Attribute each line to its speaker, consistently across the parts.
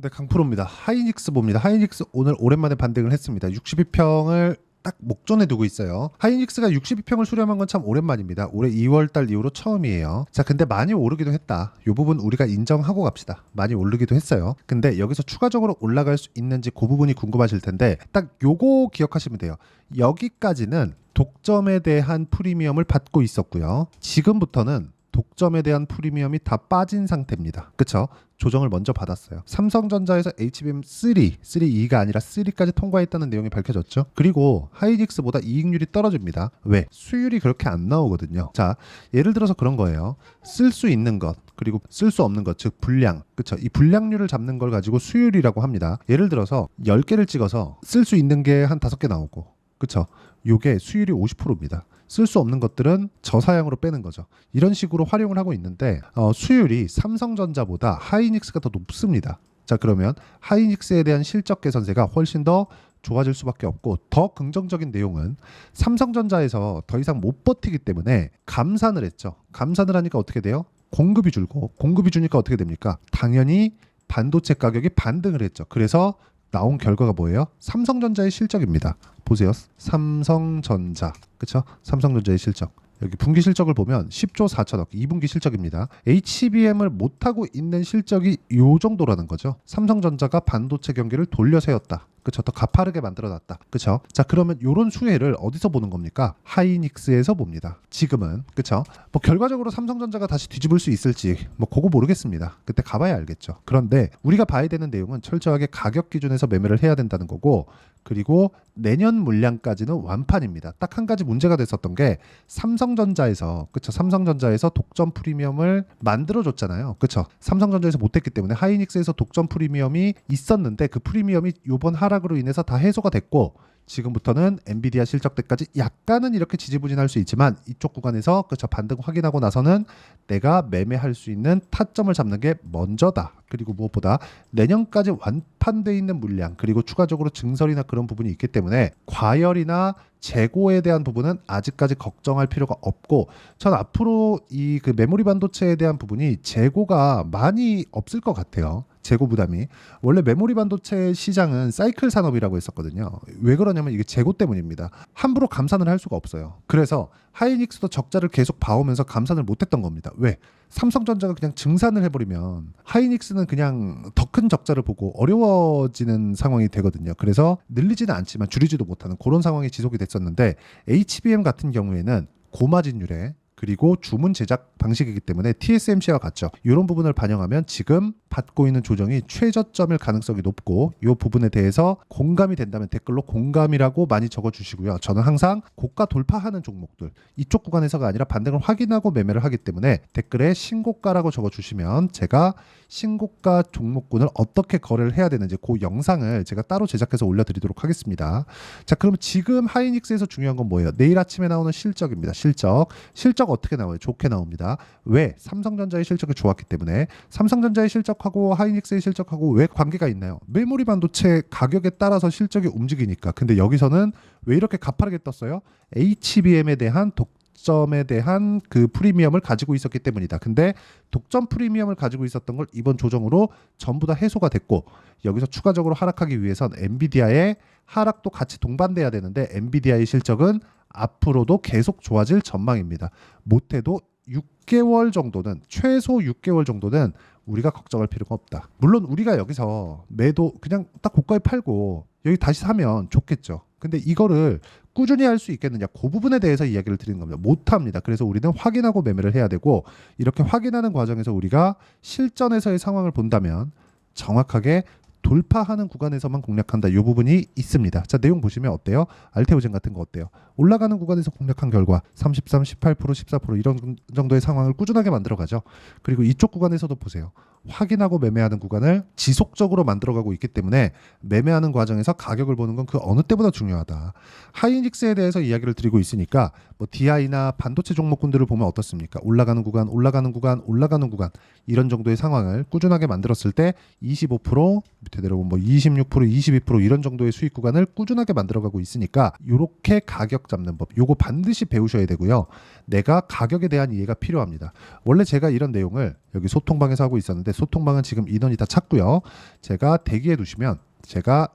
Speaker 1: 네, 강프로입니다. 하이닉스 봅니다. 하이닉스 오늘 오랜만에 반등을 했습니다. 62평을 딱 목전에 두고 있어요. 하이닉스가 62평을 수렴한 건 참 오랜만입니다. 올해 2월달 이후로 처음이에요. 자, 근데 많이 오르기도 했다. 이 부분 우리가 인정하고 갑시다. 많이 오르기도 했어요. 근데 여기서 추가적으로 올라갈 수 있는지 그 부분이 궁금하실 텐데 딱 요거 기억하시면 돼요. 여기까지는 독점에 대한 프리미엄을 받고 있었고요. 지금부터는 독점에 대한 프리미엄이 다 빠진 상태입니다. 그쵸? 조정을 먼저 받았어요. 삼성전자에서 HBM3가 아니라 3까지 통과했다는 내용이 밝혀졌죠. 그리고 하이닉스보다 이익률이 떨어집니다. 왜? 수율이 그렇게 안 나오거든요. 자, 예를 들어서 그런 거예요. 쓸 수 있는 것 그리고 쓸 수 없는 것, 즉 분량. 그쵸? 이 분량률을 잡는 걸 가지고 수율이라고 합니다. 예를 들어서 10개를 찍어서 쓸 수 있는 게 한 5개 나오고, 그쵸? 요게 수율이 50%입니다. 쓸 수 없는 것들은 저사양으로 빼는 거죠. 이런 식으로 활용을 하고 있는데 수율이 삼성전자보다 하이닉스가 더 높습니다. 자, 그러면 하이닉스에 대한 실적 개선세가 훨씬 더 좋아질 수밖에 없고, 더 긍정적인 내용은 삼성전자에서 더 이상 못 버티기 때문에 감산을 했죠. 감산을 하니까 어떻게 돼요? 공급이 줄고, 공급이 주니까 어떻게 됩니까? 당연히 반도체 가격이 반등을 했죠. 그래서 나온 결과가 뭐예요? 삼성전자의 실적입니다. 보세요. 삼성전자. 그쵸? 삼성전자의 실적. 여기 분기 실적을 보면 10조 4천억 2분기 실적입니다. HBM을 못하고 있는 실적이 요 정도라는 거죠. 삼성전자가 반도체 경기를 돌려 세웠다. 그쵸? 더 가파르게 만들어놨다. 그쵸? 자, 그러면 요런 수혜를 어디서 보는 겁니까? 하이닉스에서 봅니다. 지금은. 그쵸? 뭐 결과적으로 삼성전자가 다시 뒤집을 수 있을지 뭐 그거 모르겠습니다. 그때 가봐야 알겠죠. 그런데 우리가 봐야 되는 내용은 철저하게 가격 기준에서 매매를 해야 된다는 거고, 그리고 내년 물량까지는 완판입니다. 딱 한 가지 문제가 됐었던 게 삼성전자에서, 그쵸? 삼성전자에서 독점 프리미엄을 만들어줬잖아요. 그쵸? 삼성전자에서 못했기 때문에 하이닉스에서 독점 프리미엄이 있었는데 그 프리미엄이 요번 하락으로 인해서 다 해소가 됐고, 지금부터는 엔비디아 실적 때까지 약간은 이렇게 지지부진할 수 있지만 이쪽 구간에서 그쵸 반등 확인하고 나서는 내가 매매할 수 있는 타점을 잡는 게 먼저다. 그리고 무엇보다 내년까지 완판돼 있는 물량, 그리고 추가적으로 증설이나 그런 부분이 있기 때문에 과열이나 재고에 대한 부분은 아직까지 걱정할 필요가 없고, 전 앞으로 이 그 메모리 반도체에 대한 부분이 재고가 많이 없을 것 같아요. 재고 부담이. 원래 메모리 반도체 시장은 사이클 산업이라고 했었거든요. 왜 그러냐면 이게 재고 때문입니다. 함부로 감산을 할 수가 없어요. 그래서 하이닉스도 적자를 계속 봐오면서 감산을 못했던 겁니다. 왜? 삼성전자가 그냥 증산을 해버리면 하이닉스는 그냥 더 큰 적자를 보고 어려워지는 상황이 되거든요. 그래서 늘리지는 않지만 줄이지도 못하는 그런 상황이 지속이 됐었는데, HBM 같은 경우에는 고마진율에 그리고 주문 제작 방식이기 때문에 TSMC와 같죠. 이런 부분을 반영하면 지금 받고 있는 조정이 최저점일 가능성이 높고, 이 부분에 대해서 공감이 된다면 댓글로 공감이라고 많이 적어주시고요. 저는 항상 고가 돌파하는 종목들, 이쪽 구간에서가 아니라 반등을 확인하고 매매를 하기 때문에 댓글에 신고가라고 적어주시면 제가 신고가 종목군을 어떻게 거래를 해야 되는지 그 영상을 제가 따로 제작해서 올려드리도록 하겠습니다. 자, 그럼 지금 하이닉스에서 중요한 건 뭐예요? 내일 아침에 나오는 실적입니다. 실적 어떻게 나와요? 좋게 나옵니다. 왜? 삼성전자의 실적이 좋았기 때문에. 삼성전자의 실적하고 하이닉스의 실적하고 왜 관계가 있나요? 메모리 반도체 가격에 따라서 실적이 움직이니까. 근데 여기서는 왜 이렇게 가파르게 떴어요? HBM에 대한 독점에 대한 그 프리미엄을 가지고 있었기 때문이다. 근데 독점 프리미엄을 가지고 있었던 걸 이번 조정으로 전부 다 해소가 됐고, 여기서 추가적으로 하락하기 위해선 엔비디아의 하락도 같이 동반돼야 되는데, 엔비디아의 실적은 앞으로도 계속 좋아질 전망입니다. 못해도 6개월 정도는, 최소 6개월 정도는 우리가 걱정할 필요가 없다. 물론 우리가 여기서 매도 그냥 딱 고가에 팔고 여기 다시 사면 좋겠죠. 근데 이거를 꾸준히 할 수 있겠느냐, 그 부분에 대해서 이야기를 드리는 겁니다. 못합니다. 그래서 우리는 확인하고 매매를 해야 되고, 이렇게 확인하는 과정에서 우리가 실전에서의 상황을 본다면 정확하게 돌파하는 구간에서만 공략한다. 이 부분이 있습니다. 자, 내용 보시면 어때요? 알테오젠 같은 거 어때요? 올라가는 구간에서 공략한 결과 33, 18%, 14% 이런 정도의 상황을 꾸준하게 만들어가죠. 그리고 이쪽 구간에서도 보세요. 확인하고 매매하는 구간을 지속적으로 만들어가고 있기 때문에 매매하는 과정에서 가격을 보는 건 그 어느 때보다 중요하다. 하이닉스에 대해서 이야기를 드리고 있으니까 뭐 DI나 반도체 종목군들을 보면 어떻습니까? 올라가는 구간, 올라가는 구간, 올라가는 구간 이런 정도의 상황을 꾸준하게 만들었을 때 25%, 밑에 내려오면 뭐 26%, 22% 이런 정도의 수익 구간을 꾸준하게 만들어가고 있으니까 이렇게 가격 잡는 법, 요거 반드시 배우셔야 되고요. 내가 가격에 대한 이해가 필요합니다. 원래 제가 이런 내용을 여기 소통방에서 하고 있었는데 소통방은 지금 인원이 다 찼고요. 제가 대기해 두시면 제가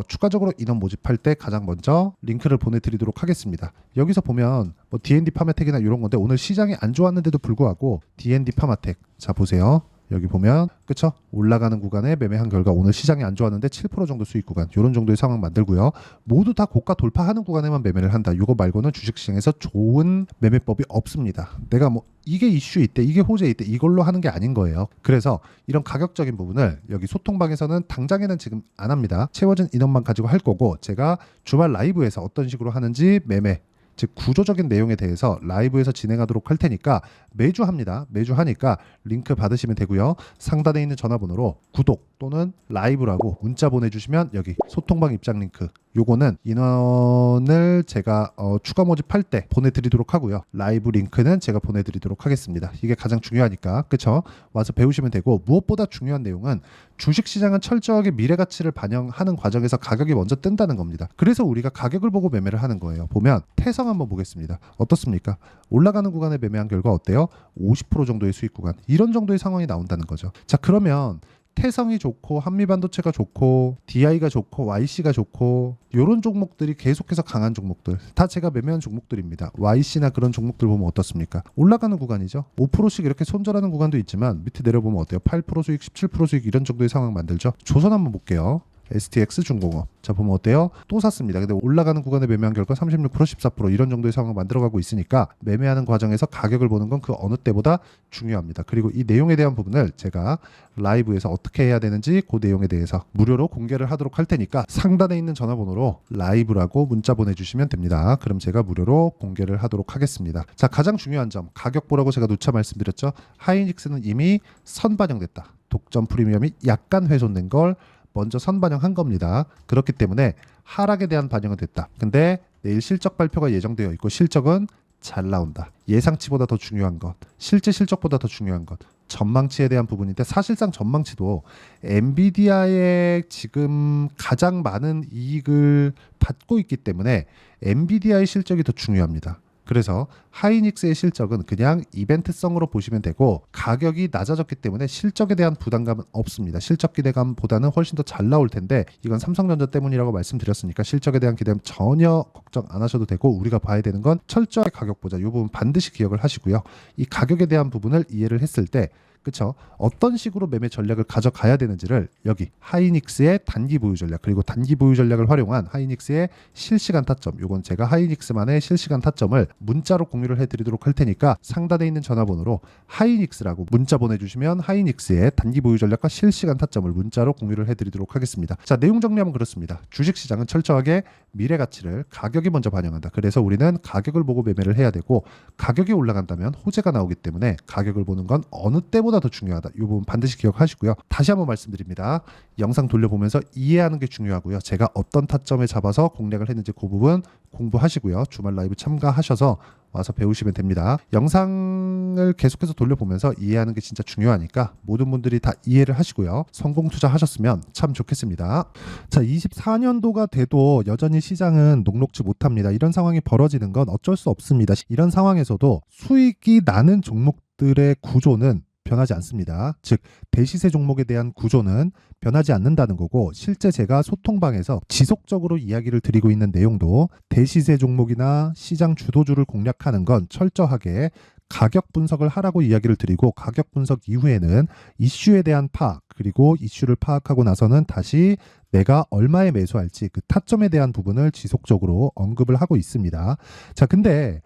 Speaker 1: 추가적으로 인원 모집할 때 가장 먼저 링크를 보내드리도록 하겠습니다. 여기서 보면 뭐 D&D 파마텍이나 이런 건데 오늘 시장이 안 좋았는데도 불구하고 D&D 파마텍 자 보세요. 여기 보면 그쵸? 올라가는 구간에 매매한 결과 오늘 시장이 안 좋았는데 7% 정도 수익 구간 이런 정도의 상황 만들고요. 모두 다 고가 돌파하는 구간에만 매매를 한다. 이거 말고는 주식시장에서 좋은 매매법이 없습니다. 내가 뭐 이게 이슈 있대 이게 호재 있대 이걸로 하는 게 아닌 거예요. 그래서 이런 가격적인 부분을 여기 소통방에서는 당장에는 지금 안 합니다. 채워진 인원만 가지고 할 거고 제가 주말 라이브에서 어떤 식으로 하는지 매매 즉 구조적인 내용에 대해서 라이브에서 진행하도록 할 테니까 매주 합니다. 매주 하니까 링크 받으시면 되고요. 상단에 있는 전화번호로 구독 또는 라이브라고 문자 보내주시면 여기 소통방 입장 링크 요거는 인원을 제가 추가 모집할 때 보내드리도록 하고요. 라이브 링크는 제가 보내드리도록 하겠습니다. 이게 가장 중요하니까 그쵸? 와서 배우시면 되고 무엇보다 중요한 내용은 주식시장은 철저하게 미래가치를 반영하는 과정에서 가격이 먼저 뜬다는 겁니다. 그래서 우리가 가격을 보고 매매를 하는 거예요. 보면 태성 한번 보겠습니다. 어떻습니까? 올라가는 구간에 매매한 결과 어때요? 50% 정도의 수익 구간 이런 정도의 상황이 나온다는 거죠. 자 그러면 태성이 좋고 한미반도체가 좋고 DI가 좋고 YC가 좋고 이런 종목들이 계속해서 강한 종목들 다 제가 매매한 종목들입니다. YC나 그런 종목들 보면 어떻습니까? 올라가는 구간이죠. 5%씩 이렇게 손절하는 구간도 있지만 밑에 내려보면 어때요? 8% 수익, 17% 수익 이런 정도의 상황 만들죠. 조선 한번 볼게요. STX 중공업 자 보면 어때요? 또 샀습니다. 근데 올라가는 구간에 매매한 결과 36% 14% 이런 정도의 상황을 만들어가고 있으니까 매매하는 과정에서 가격을 보는 건 그 어느 때보다 중요합니다. 그리고 이 내용에 대한 부분을 제가 라이브에서 어떻게 해야 되는지 그 내용에 대해서 무료로 공개를 하도록 할 테니까 상단에 있는 전화번호로 라이브라고 문자 보내주시면 됩니다. 그럼 제가 무료로 공개를 하도록 하겠습니다. 자 가장 중요한 점 가격 보라고 제가 누차 말씀드렸죠. 하이닉스는 이미 선반영됐다. 독점 프리미엄이 약간 훼손된 걸 먼저 선반영한 겁니다. 그렇기 때문에 하락에 대한 반영은 됐다. 근데 내일 실적 발표가 예정되어 있고 실적은 잘 나온다. 예상치보다 더 중요한 것, 실제 실적보다 더 중요한 것, 전망치에 대한 부분인데 사실상 전망치도 엔비디아의 지금 가장 많은 이익을 받고 있기 때문에 엔비디아의 실적이 더 중요합니다. 그래서 하이닉스의 실적은 그냥 이벤트성으로 보시면 되고 가격이 낮아졌기 때문에 실적에 대한 부담감은 없습니다. 실적 기대감보다는 훨씬 더 잘 나올 텐데 이건 삼성전자 때문이라고 말씀드렸으니까 실적에 대한 기대감 전혀 걱정 안 하셔도 되고 우리가 봐야 되는 건 철저하게 가격 보자. 이 부분 반드시 기억을 하시고요. 이 가격에 대한 부분을 이해를 했을 때 그쵸? 어떤 식으로 매매 전략을 가져가야 되는지를 여기 하이닉스의 단기 보유 전략 그리고 단기 보유 전략을 활용한 하이닉스의 실시간 타점 요건 제가 하이닉스만의 실시간 타점을 문자로 공유를 해드리도록 할 테니까 상단에 있는 전화번호로 하이닉스라고 문자 보내주시면 하이닉스의 단기 보유 전략과 실시간 타점을 문자로 공유를 해드리도록 하겠습니다. 자 내용 정리하면 그렇습니다. 주식시장은 철저하게 미래 가치를 가격이 먼저 반영한다. 그래서 우리는 가격을 보고 매매를 해야 되고 가격이 올라간다면 호재가 나오기 때문에 가격을 보는 건 어느 때보다 더 중요하다. 이 부분 반드시 기억하시고요. 다시 한번 말씀드립니다. 영상 돌려보면서 이해하는 게 중요하고요. 제가 어떤 타점에 잡아서 공략을 했는지 그 부분 공부하시고요. 주말 라이브 참가하셔서 와서 배우시면 됩니다. 영상을 계속해서 돌려보면서 이해하는 게 진짜 중요하니까 모든 분들이 다 이해를 하시고요. 성공 투자하셨으면 참 좋겠습니다. 자, 24년도가 돼도 여전히 시장은 녹록지 못합니다. 이런 상황이 벌어지는 건 어쩔 수 없습니다. 이런 상황에서도 수익이 나는 종목들의 구조는 변하지 않습니다. 즉 대시세 종목에 대한 구조는 변하지 않는다는 거고 실제 제가 소통방에서 지속적으로 이야기를 드리고 있는 내용도 대시세 종목이나 시장 주도주를 공략하는 건 철저하게 가격 분석을 하라고 이야기를 드리고 가격 분석 이후에는 이슈에 대한 파악 그리고 이슈를 파악하고 나서는 다시 내가 얼마에 매수할지 그 타점에 대한 부분을 지속적으로 언급을 하고 있습니다. 자 근데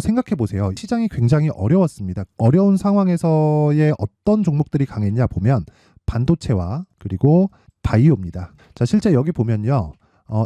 Speaker 1: 생각해 보세요. 시장이 굉장히 어려웠습니다. 어려운 상황에서의 어떤 종목들이 강했냐 보면 반도체와 그리고 바이오입니다. 자, 실제 여기 보면요.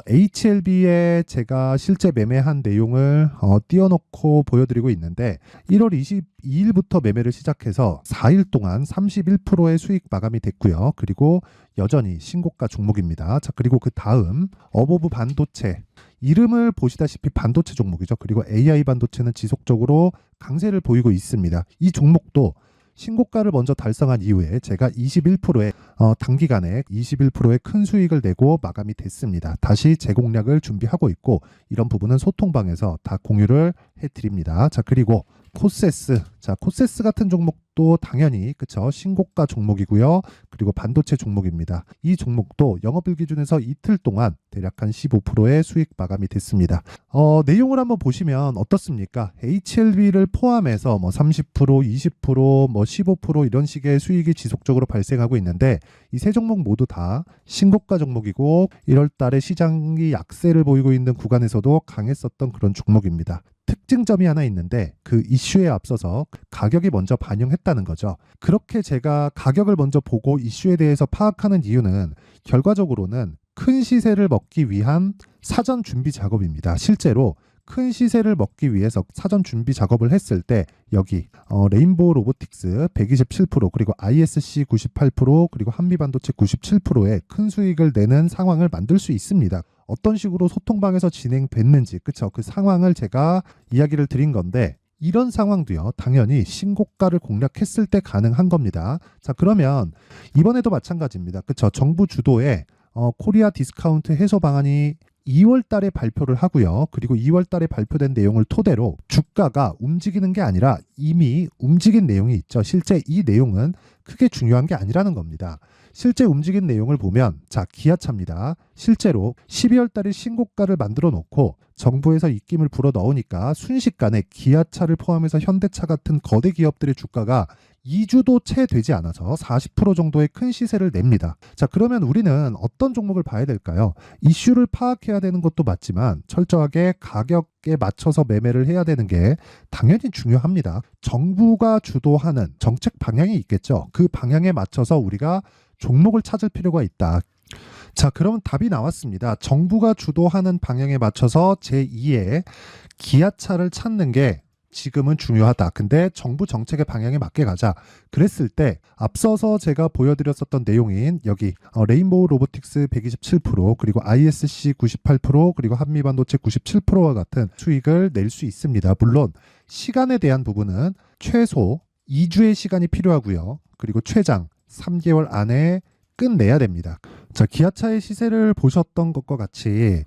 Speaker 1: HLB에 제가 실제 매매한 내용을 띄워놓고 보여드리고 있는데 1월 22일부터 매매를 시작해서 4일 동안 31%의 수익 마감이 됐고요. 그리고 여전히 신고가 종목입니다. 자, 그리고 그 다음 어보브 반도체, 이름을 보시다시피 반도체 종목이죠. 그리고 AI 반도체는 지속적으로 강세를 보이고 있습니다. 이 종목도 신고가를 먼저 달성한 이후에 제가 21%의 단기간에 21%의 큰 수익을 내고 마감이 됐습니다. 다시 재공략을 준비하고 있고 이런 부분은 소통방에서 다 공유를 해드립니다. 자, 그리고 코세스, 자, 코세스 같은 종목도 당연히 그쵸, 신고가 종목이고요. 그리고 반도체 종목입니다. 이 종목도 영업일 기준에서 이틀 동안 대략 한 15%의 수익 마감이 됐습니다. 내용을 한번 보시면 어떻습니까? HLB를 포함해서 뭐 30%, 20%, 뭐 15% 이런 식의 수익이 지속적으로 발생하고 있는데 이 세 종목 모두 다 신고가 종목이고 1월 달에 시장이 약세를 보이고 있는 구간에서도 강했었던 그런 종목입니다. 특징점이 하나 있는데 그 이슈에 앞서서 가격이 먼저 반영했다는 거죠. 그렇게 제가 가격을 먼저 보고 이슈에 대해서 파악하는 이유는 결과적으로는 큰 시세를 먹기 위한 사전 준비 작업입니다. 실제로 큰 시세를 먹기 위해서 사전 준비 작업을 했을 때 여기 레인보우 로보틱스 127% 그리고 ISC 98% 그리고 한미반도체 97%의 큰 수익을 내는 상황을 만들 수 있습니다. 어떤 식으로 소통방에서 진행됐는지 그쵸, 그 상황을 제가 이야기를 드린 건데 이런 상황도요 당연히 신고가를 공략했을 때 가능한 겁니다. 자, 그러면 이번에도 마찬가지입니다. 그쵸, 정부 주도의 코리아 디스카운트 해소 방안이 2월 달에 발표를 하고요. 그리고 2월 달에 발표된 내용을 토대로 주가가 움직이는 게 아니라 이미 움직인 내용이 있죠. 실제 이 내용은 크게 중요한 게 아니라는 겁니다. 실제 움직인 내용을 보면 자, 기아차입니다. 실제로 12월 달에 신고가를 만들어 놓고 정부에서 입김을 불어 넣으니까 순식간에 기아차를 포함해서 현대차 같은 거대 기업들의 주가가 2주도 채 되지 않아서 40% 정도의 큰 시세를 냅니다. 자, 그러면 우리는 어떤 종목을 봐야 될까요? 이슈를 파악해야 되는 것도 맞지만 철저하게 가격에 맞춰서 매매를 해야 되는 게 당연히 중요합니다. 정부가 주도하는 정책 방향이 있겠죠. 그 방향에 맞춰서 우리가 종목을 찾을 필요가 있다. 자, 그러면 답이 나왔습니다. 정부가 주도하는 방향에 맞춰서 제2의 기아차를 찾는 게 지금은 중요하다. 근데 정부 정책의 방향에 맞게 가자. 그랬을 때 앞서서 제가 보여드렸었던 내용인 여기 레인보우 로보틱스 127% 그리고 ISC 98% 그리고 한미반도체 97%와 같은 수익을 낼 수 있습니다. 물론 시간에 대한 부분은 최소 2주의 시간이 필요하고요. 그리고 최장 3개월 안에 끝내야 됩니다. 자, 기아차의 시세를 보셨던 것과 같이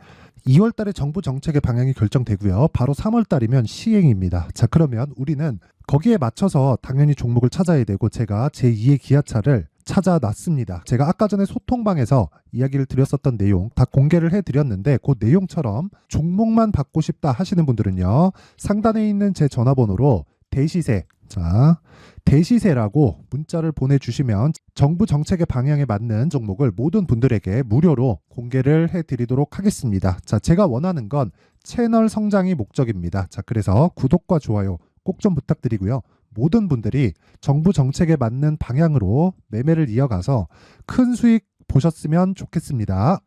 Speaker 1: 2월 달에 정부 정책의 방향이 결정되고요. 바로 3월 달이면 시행입니다. 자, 그러면 우리는 거기에 맞춰서 당연히 종목을 찾아야 되고 제가 제2의 기아차를 찾아놨습니다. 제가 아까 전에 소통방에서 이야기를 드렸었던 내용 다 공개를 해드렸는데 그 내용처럼 종목만 받고 싶다 하시는 분들은요. 상단에 있는 제 전화번호로 대시세, 자, 대시세라고 문자를 보내주시면 정부 정책의 방향에 맞는 종목을 모든 분들에게 무료로 공개를 해드리도록 하겠습니다. 자, 제가 원하는 건 채널 성장이 목적입니다. 자, 그래서 구독과 좋아요 꼭 좀 부탁드리고요. 모든 분들이 정부 정책에 맞는 방향으로 매매를 이어가서 큰 수익 보셨으면 좋겠습니다.